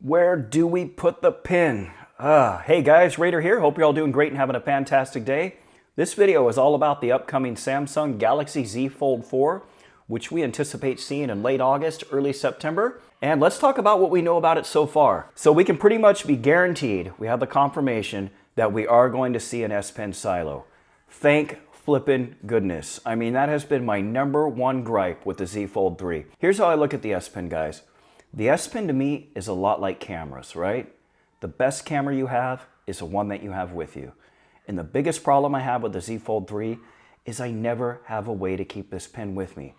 Where do we put the pin? Hey guys, Raider here. Hope you're all doing great and having a fantastic day. This video is all about the upcoming Samsung Galaxy Z Fold 4, which we anticipate seeing in late August, early September. And let's talk about what we know about it so far. So we can pretty much be guaranteed, we have the confirmation that we are going to see an S Pen silo. Thank flippin' goodness. I mean, that has been my number one gripe with the Z Fold 3. Here's how I look at the S Pen, guys. The S Pen to me is a lot like cameras, right? The best camera you have is the one that you have with you. And the biggest problem I have with the Z Fold 3 is I never have a way to keep this pen with me.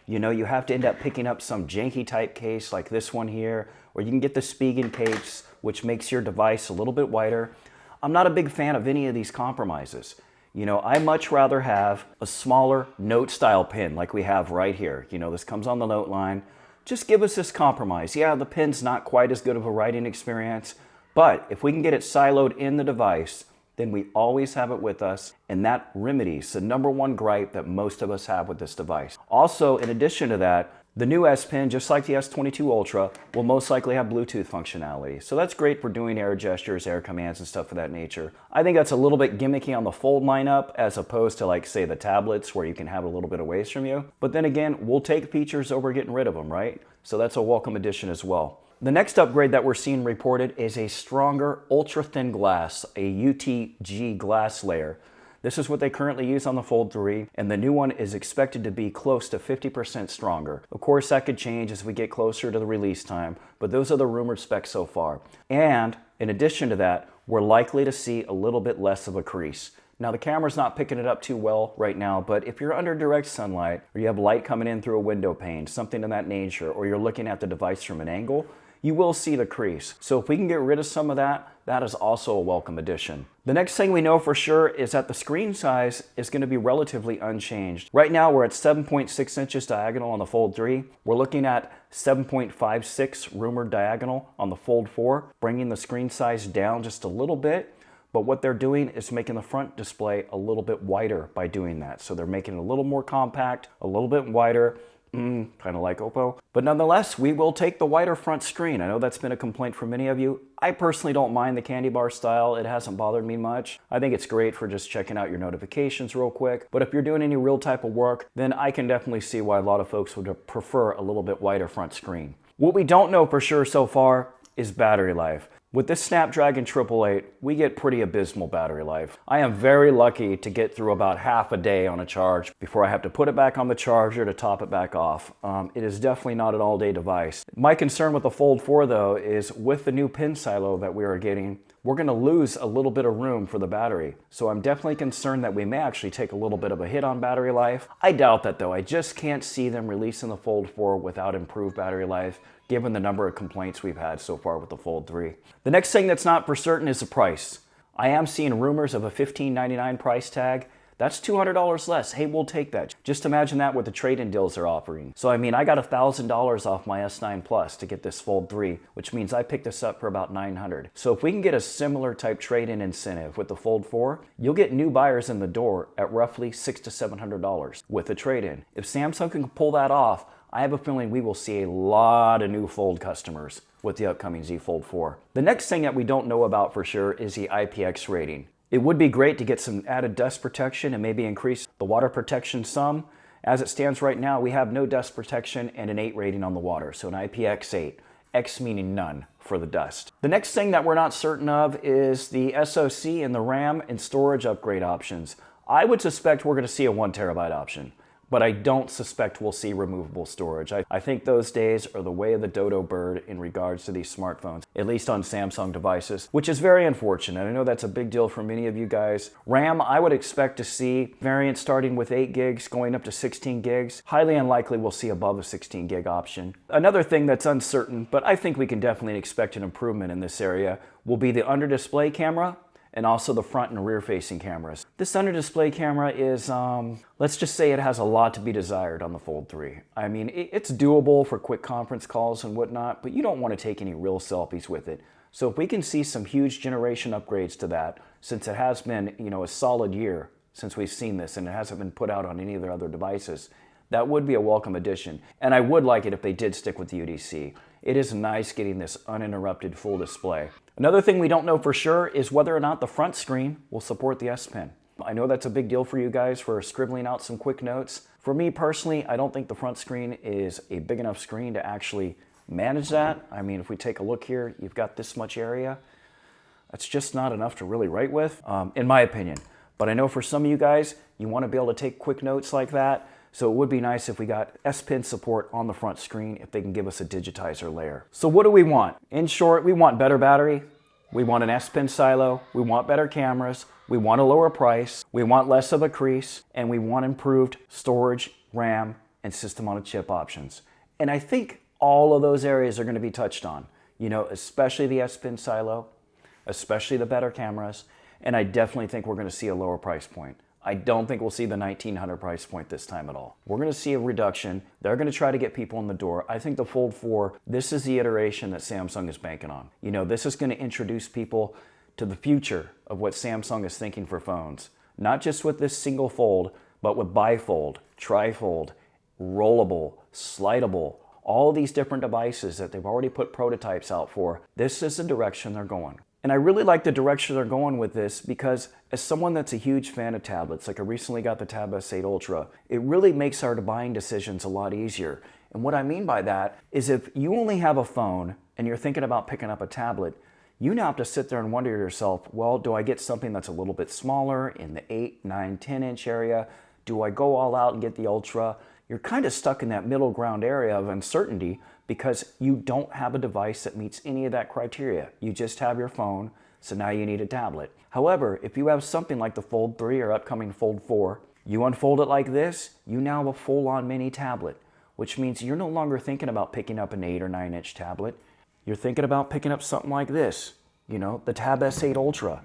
You know, you have to end up picking up some janky type case like this one here, or you can get the Spigen case, which makes your device a little bit wider. I'm not a big fan of any of these compromises. You know, I much rather have a smaller note style pen like we have right here. You know, this comes on the note line. Just give us this compromise. Yeah, the pen's not quite as good of a writing experience, but if we can get it siloed in the device, then we always have it with us, and that remedies the number one gripe that most of us have with this device. Also, in addition to that, the new S Pen, just like the S22 Ultra, will most likely have Bluetooth functionality. So that's great for doing air gestures, air commands, and stuff of that nature. I think that's a little bit gimmicky on the Fold lineup as opposed to, like, say, the tablets where you can have it a little bit away from you. But then again, we'll take features over getting rid of them, right? So that's a welcome addition as well. The next upgrade that we're seeing reported is a stronger ultra-thin glass, a UTG glass layer. This is what they currently use on the Fold 3, and the new one is expected to be close to 50% stronger. Of course, that could change as we get closer to the release time, but those are the rumored specs so far. And in addition to that, we're likely to see a little bit less of a crease. Now, the camera's not picking it up too well right now, but if you're under direct sunlight, or you have light coming in through a window pane, something of that nature, or you're looking at the device from an angle, you will see the crease. So if we can get rid of some of that, that is also a welcome addition. The next thing we know for sure is that the screen size is going to be relatively unchanged. Right now we're at 7.6 inches diagonal on the Fold 3. We're looking at 7.56 rumored diagonal on the Fold 4, bringing the screen size down just a little bit. But what they're doing is making the front display a little bit wider by doing that. So they're making it a little more compact, a little bit wider, kind of like Oppo. But nonetheless, we will take the wider front screen. I know that's been a complaint for many of you. I personally don't mind the candy bar style. It hasn't bothered me much. I think it's great for just checking out your notifications real quick. But if you're doing any real type of work, then I can definitely see why a lot of folks would prefer a little bit wider front screen. What we don't know for sure so far is battery life. With this Snapdragon 888, we get pretty abysmal battery life. I am very lucky to get through about half a day on a charge before I have to put it back on the charger to top it back off. It is definitely not an all-day device. My concern with the Fold 4, though, is with the new pin silo that we are getting, we're going to lose a little bit of room for the battery. So I'm definitely concerned that we may actually take a little bit of a hit on battery life. I doubt that, though. I just can't see them releasing the Fold 4 without improved battery life, given the number of complaints we've had so far with the Fold 3. The next thing that's not for certain is the price. I am seeing rumors of a $1599 price tag. That's $200 less. Hey, we'll take that. Just imagine that with the trade-in deals they're offering. So I mean, I got $1,000 off my S9 Plus to get this Fold 3, which means I picked this up for about $900. So if we can get a similar type trade-in incentive with the Fold 4, you'll get new buyers in the door at roughly $600 to $700 with a trade-in. If Samsung can pull that off, I have a feeling we will see a lot of new Fold customers with the upcoming Z Fold 4. The next thing that we don't know about for sure is the IPX rating. It would be great to get some added dust protection and maybe increase the water protection some. As it stands right now, we have no dust protection and an 8 rating on the water, so an IPX 8. X meaning none for the dust. The next thing that we're not certain of is the SoC and the RAM and storage upgrade options. I would suspect we're going to see a 1 terabyte option, but I don't suspect we'll see removable storage. I think those days are the way of the dodo bird in regards to these smartphones, at least on Samsung devices, which is very unfortunate. I know that's a big deal for many of you guys. RAM, I would expect to see variants starting with 8 gigs going up to 16 gigs. Highly unlikely we'll see above a 16 gig option. Another thing that's uncertain, but I think we can definitely expect an improvement in this area, will be the under-display camera and also the front and rear facing cameras. This under display camera is, let's just say it has a lot to be desired on the Fold 3. I mean, it's doable for quick conference calls and whatnot, but you don't want to take any real selfies with it. So if we can see some huge generation upgrades to that, since it has been, a solid year since we've seen this and it hasn't been put out on any of their other devices, that would be a welcome addition. And I would like it if they did stick with the UDC. it is nice getting this uninterrupted full display. Another thing we don't know for sure is whether or not the front screen will support the S Pen. I know that's a big deal for you guys for scribbling out some quick notes. For me personally, I don't think the front screen is a big enough screen to actually manage that. I mean, if we take a look here, you've got this much area. That's just not enough to really write with, in my opinion. But I know for some of you guys, you want to be able to take quick notes like that. So it would be nice if we got S Pen support on the front screen if they can give us a digitizer layer. So what do we want? In short, we want better battery. We want an S Pen silo. We want better cameras. We want a lower price. We want less of a crease. And we want improved storage, RAM, and system on a chip options. And I think all of those areas are going to be touched on. You know, especially the S Pen silo, especially the better cameras. And I definitely think we're going to see a lower price point. I don't think we'll see the $1,900 price point this time at all. We're going to see a reduction. They're going to try to get people in the door. I think the Fold 4, this is the iteration that Samsung is banking on. You know, this is going to introduce people to the future of what Samsung is thinking for phones. Not just with this single fold, but with bifold, trifold, rollable, slidable, all these different devices that they've already put prototypes out for. This is the direction they're going. And I really like the direction they're going with this because as someone that's a huge fan of tablets, like I recently got the Tab S8 Ultra, it really makes our buying decisions a lot easier. And what I mean by that is if you only have a phone and you're thinking about picking up a tablet, you now have to sit there and wonder to yourself, well, do I get something that's a little bit smaller in the 8, 9, 10-inch area? Do I go all out and get the Ultra? You're kind of stuck in that middle ground area of uncertainty because you don't have a device that meets any of that criteria. You just have your phone, so now you need a tablet. However, if you have something like the Fold 3 or upcoming Fold 4, you unfold it like this, you now have a full-on mini tablet, which means you're no longer thinking about picking up an 8 or 9-inch tablet. You're thinking about picking up something like this, you know, the Tab S8 Ultra,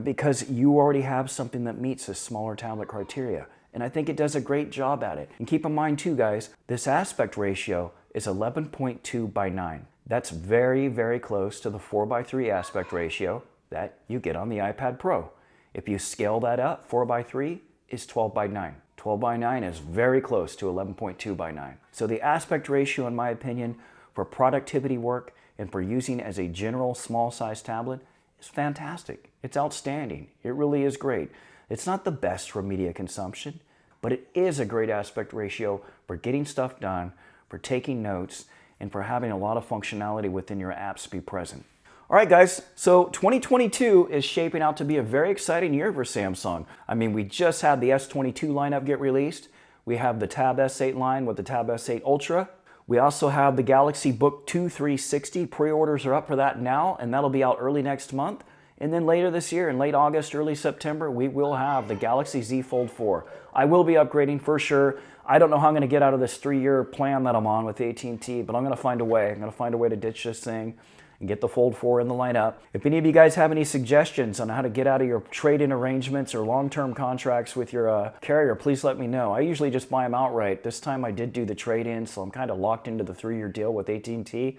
because you already have something that meets this smaller tablet criteria. And I think it does a great job at it. And keep in mind too, guys, this aspect ratio is 11.2 by 9. That's very, very close to the 4 by 3 aspect ratio that you get on the iPad Pro. If you scale that up, 4 by 3 is 12 by 9. 12 by 9 is very close to 11.2 by 9. So the aspect ratio, in my opinion, for productivity work and for using as a general small size tablet is fantastic. It's outstanding. It really is great. It's not the best for media consumption, but it is a great aspect ratio for getting stuff done, for taking notes, and for having a lot of functionality within your apps be present. All right, guys, so 2022 is shaping out to be a very exciting year for Samsung. I mean, we just had the S22 lineup get released. We have the Tab S8 line with the Tab S8 Ultra. We also have the Galaxy Book 2 360. Pre-orders are up for that now, and that'll be out early next month. And then later this year, in late August, early September, we will have the Galaxy Z Fold 4. I will be upgrading for sure. I don't know how I'm going to get out of this 3-year plan that I'm on with AT&T, but I'm going to find a way. I'm going to find a way to ditch this thing and get the Fold 4 in the lineup. If any of you guys have any suggestions on how to get out of your trade-in arrangements or long-term contracts with your carrier, please let me know. I usually just buy them outright. This time I did do the trade-in, so I'm kind of locked into the 3-year deal with AT&T.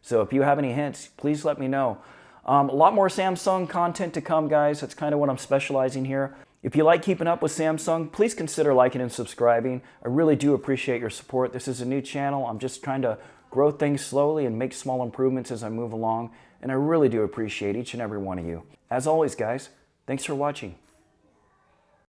So if you have any hints, please let me know. A lot more Samsung content to come, guys. That's kind of what I'm specializing here. If you like keeping up with Samsung, please consider liking and subscribing. I really do appreciate your support. This is a new channel. I'm just trying to grow things slowly and make small improvements as I move along. And I really do appreciate each and every one of you. As always, guys, thanks for watching.